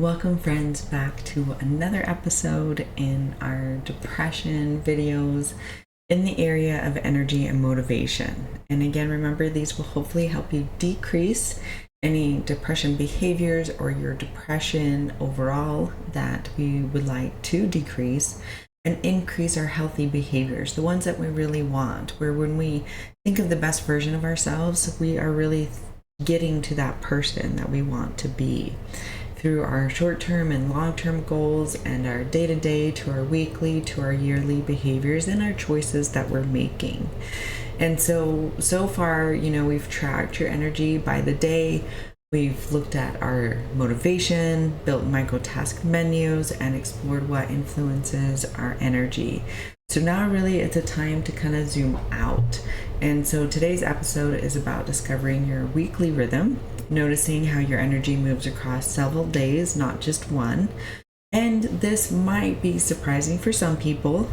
Welcome, friends, back to another episode in our depression videos in the area of energy and motivation. And again, remember, these will hopefully help you decrease any depression behaviors or your depression overall that we would like to decrease and increase our healthy behaviors, the ones that we really want, where when we think of the best version of ourselves, we are really getting to that person that we want to be through our short-term and long-term goals and our day-to-day to our weekly to our yearly behaviors and our choices that we're making. And so far, we've tracked your energy by the day. We've looked at our motivation, built micro-task menus, and explored what influences our energy. So now really it's a time to kind of zoom out. And so today's episode is about discovering your weekly rhythm, noticing how your energy moves across several days, not just one. And this might be surprising for some people.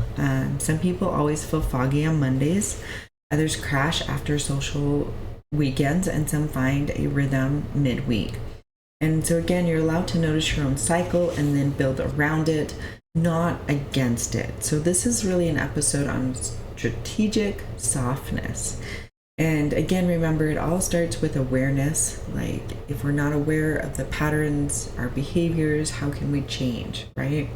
Some people always feel foggy on Mondays. Others crash after social weekends, and some find a rhythm midweek. And so again, you're allowed to notice your own cycle and then build around it, not against it. So this is really an episode on strategic softness. And again, remember, it all starts with awareness. Like, if we're not aware of the patterns, our behaviors, how can we change, right?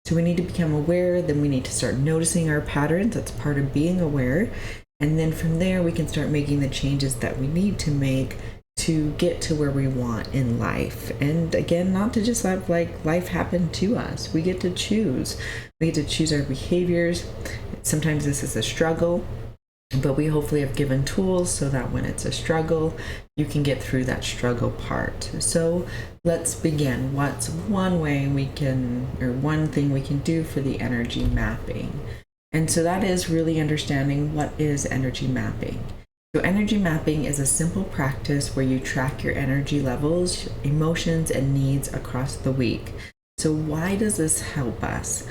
So we need to become aware, then we need to start noticing our patterns. That's part of being aware. And then from there, we can start making the changes that we need to make to get to where we want in life. And again, not to just let life happen to us. We get to choose. We get to choose our behaviors. Sometimes this is a struggle, but we hopefully have given tools so that when it's a struggle, you can get through that struggle part. So let's begin. What's one thing we can do for the energy mapping? And so that is really understanding what is energy mapping. So energy mapping is a simple practice where you track your energy levels, emotions, and needs across the week. So why does this help us?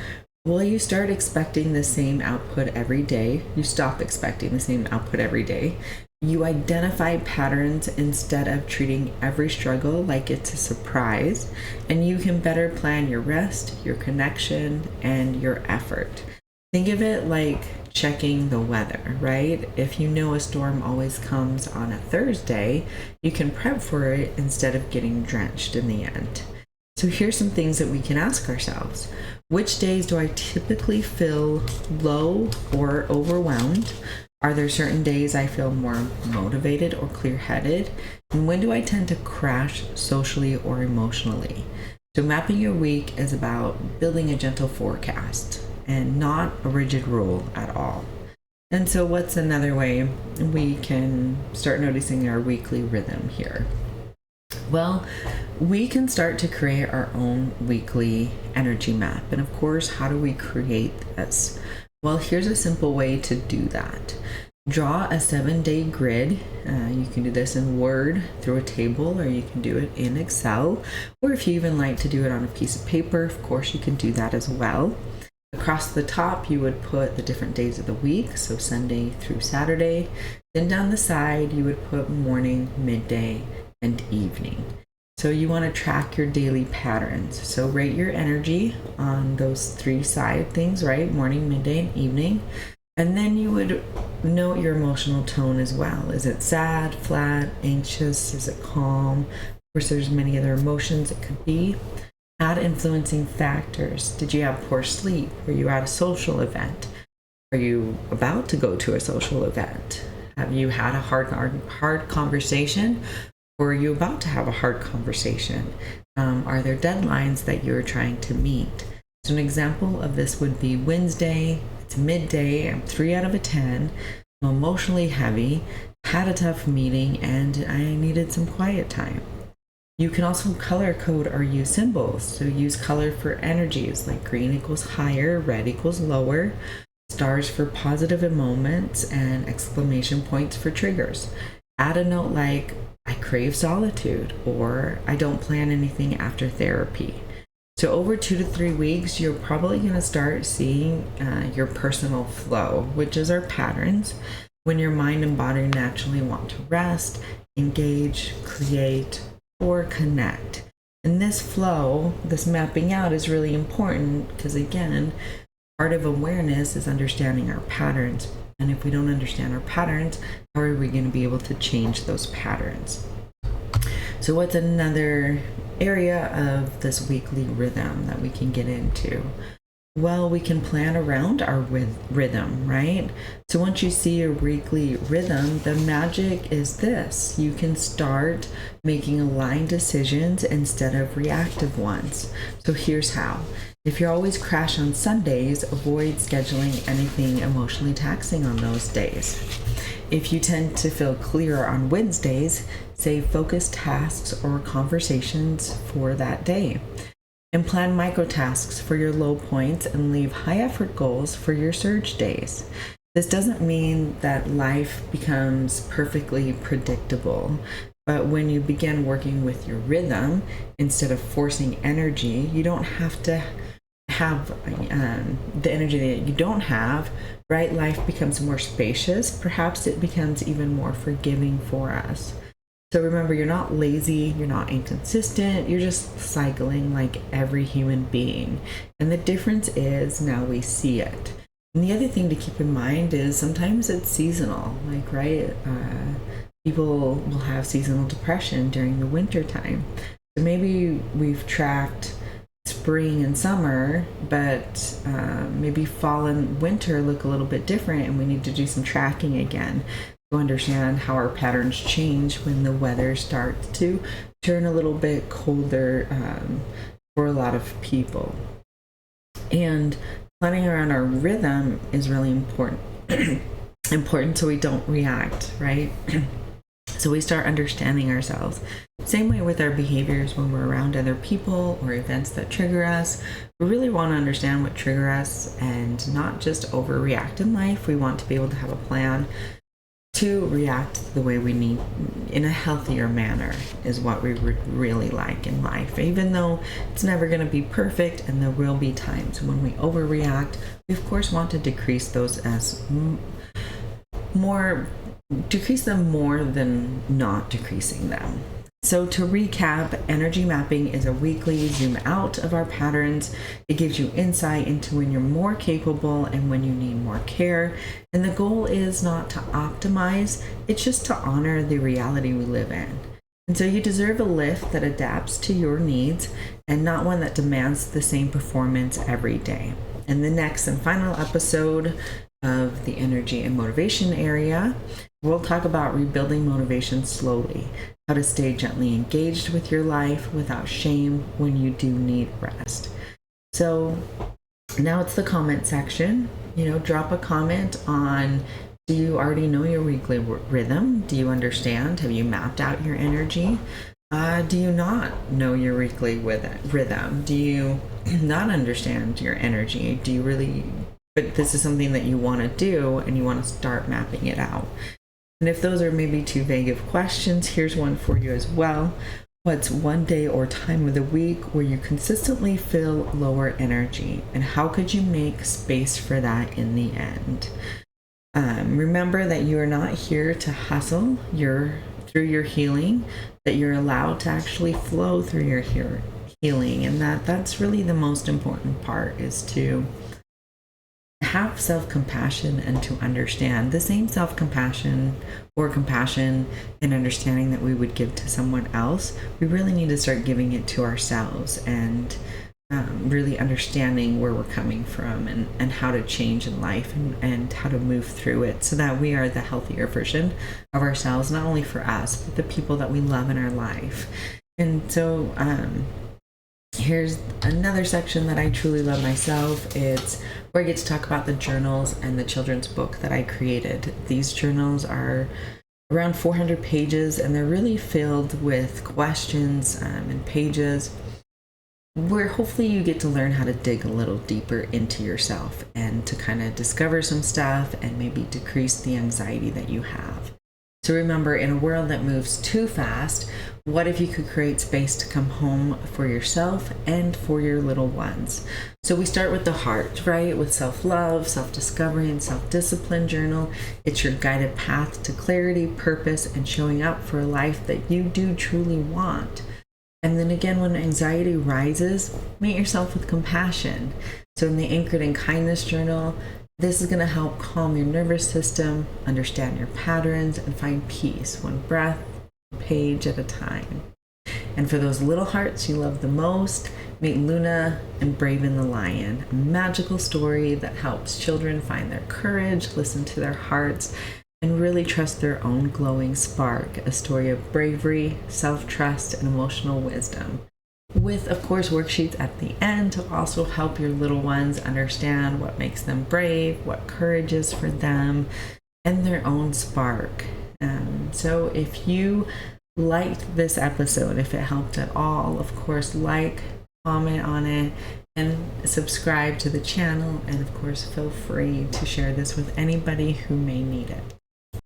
Well, you start expecting the same output every day. You stop expecting the same output every day. You identify patterns instead of treating every struggle like it's a surprise. And you can better plan your rest, your connection, and your effort. Think of it like checking the weather, right? If you know a storm always comes on a Thursday, you can prep for it instead of getting drenched in the end. So here's some things that we can ask ourselves. Which days do I typically feel low or overwhelmed? Are there certain days I feel more motivated or clear-headed? And when do I tend to crash socially or emotionally? So mapping your week is about building a gentle forecast and not a rigid rule at all. And so what's another way we can start noticing our weekly rhythm here? Well, we can start to create our own weekly energy map. And of course, how do we create this? Well, here's a simple way to do that. Draw a 7-day grid. You can do this in Word through a table, or you can do it in Excel. Or if you even like to do it on a piece of paper, of course, you can do that as well. Across the top, you would put the different days of the week, so Sunday through Saturday. Then down the side, you would put morning, midday, and evening. So you want to track your daily patterns. So rate your energy on those 3 side things, right? Morning, midday, and evening. And then you would note your emotional tone as well. Is it sad, flat, anxious? Is it calm? Of course, there's many other emotions it could be. Add influencing factors. Did you have poor sleep? Were you at a social event? Are you about to go to a social event? Have you had a hard conversation? Or are you about to have a hard conversation? Are there deadlines that you're trying to meet? So an example of this would be Wednesday, it's midday, I'm 3 out of 10, I'm emotionally heavy, had a tough meeting, and I needed some quiet time. You can also color code or use symbols. So use color for energies like green equals higher, red equals lower, stars for positive moments, and exclamation points for triggers. Add a note like, I crave solitude, or I don't plan anything after therapy. So over 2 to 3 weeks, you're probably going to start seeing your personal flow, which is our patterns, when your mind and body naturally want to rest, engage, create, or connect. And this flow, this mapping out is really important because, again, part of awareness is understanding our patterns. And if we don't understand our patterns, how are we going to be able to change those patterns? So what's another area of this weekly rhythm that we can get into? Well, we can plan around our rhythm, right? So once you see your weekly rhythm, the magic is this. You can start making aligned decisions instead of reactive ones. So here's how. If you always crash on Sundays, avoid scheduling anything emotionally taxing on those days. If you tend to feel clearer on Wednesdays, save focused tasks or conversations for that day. And plan micro tasks for your low points and leave high effort goals for your surge days. This doesn't mean that life becomes perfectly predictable, but when you begin working with your rhythm instead of forcing energy, you don't have to have the energy that you don't have, right? Life becomes more spacious. Perhaps it becomes even more forgiving for us. So remember, you're not lazy, you're not inconsistent, you're just cycling like every human being. And the difference is now we see it. And the other thing to keep in mind is sometimes it's seasonal, like, right? People will have seasonal depression during the winter time. So maybe we've tracked spring and summer, but maybe fall and winter look a little bit different, and we need to do some tracking again to understand how our patterns change when the weather starts to turn a little bit colder for a lot of people. And planning around our rhythm is really important. Important so we don't react, right? So we start understanding ourselves. Same way with our behaviors when we're around other people or events that trigger us. We really want to understand what trigger us and not just overreact in life. We want to be able to have a plan to react the way we need in a healthier manner is what we would really like in life. Even though it's never going to be perfect and there will be times when we overreact, we of course want to decrease those as decrease them more than not decreasing them. So to recap, energy mapping is a weekly zoom out of our patterns. It gives you insight into when you're more capable and when you need more care. And the goal is not to optimize, it's just to honor the reality we live in. And so you deserve a lift that adapts to your needs and not one that demands the same performance every day. In the next and final episode of the energy and motivation area, we'll talk about rebuilding motivation slowly, how to stay gently engaged with your life without shame when you do need rest. So now it's the comment section. Drop a comment on, do you already know your weekly rhythm? Do you understand? Have you mapped out your energy? Do you not know your weekly rhythm? Do you not understand your energy? Do you really, but this is something that you want to do and you want to start mapping it out. And if those are maybe too vague of questions, here's one for you as well. What's one day or time of the week where you consistently feel lower energy? And how could you make space for that in the end? Remember that you are not here to hustle through your healing, that you're allowed to actually flow through your healing. And that's really the most important part, is to have self-compassion and to understand the same self-compassion or compassion and understanding that we would give to someone else. We really need to start giving it to ourselves and really understanding where we're coming from and how to change in life and how to move through it so that we are the healthier version of ourselves, not only for us, but the people that we love in our life. And so here's another section that I truly love myself. It's where I get to talk about the journals and the children's book that I created. These journals are around 400 pages and they're really filled with questions and pages where hopefully you get to learn how to dig a little deeper into yourself and to kind of discover some stuff and maybe decrease the anxiety that you have. So remember, in a world that moves too fast, what if you could create space to come home for yourself and for your little ones? So we start with the heart, right? With self-love, self-discovery, and self-discipline journal. It's your guided path to clarity, purpose, and showing up for a life that you do truly want. And then again, when anxiety rises, meet yourself with compassion. So in the Anchored in Kindness journal, this is going to help calm your nervous system, understand your patterns, and find peace one breath, page at a time. And for those little hearts you love the most, meet Luna and Bravion the lion, a magical story that helps children find their courage, listen to their hearts, and really trust their own glowing spark. A story of bravery, self-trust, and emotional wisdom. With, of course, worksheets at the end to also help your little ones understand what makes them brave, what courage is for them, and their own spark. So if you liked this episode, if it helped at all, of course, like, comment on it, and subscribe to the channel. And of course, feel free to share this with anybody who may need it.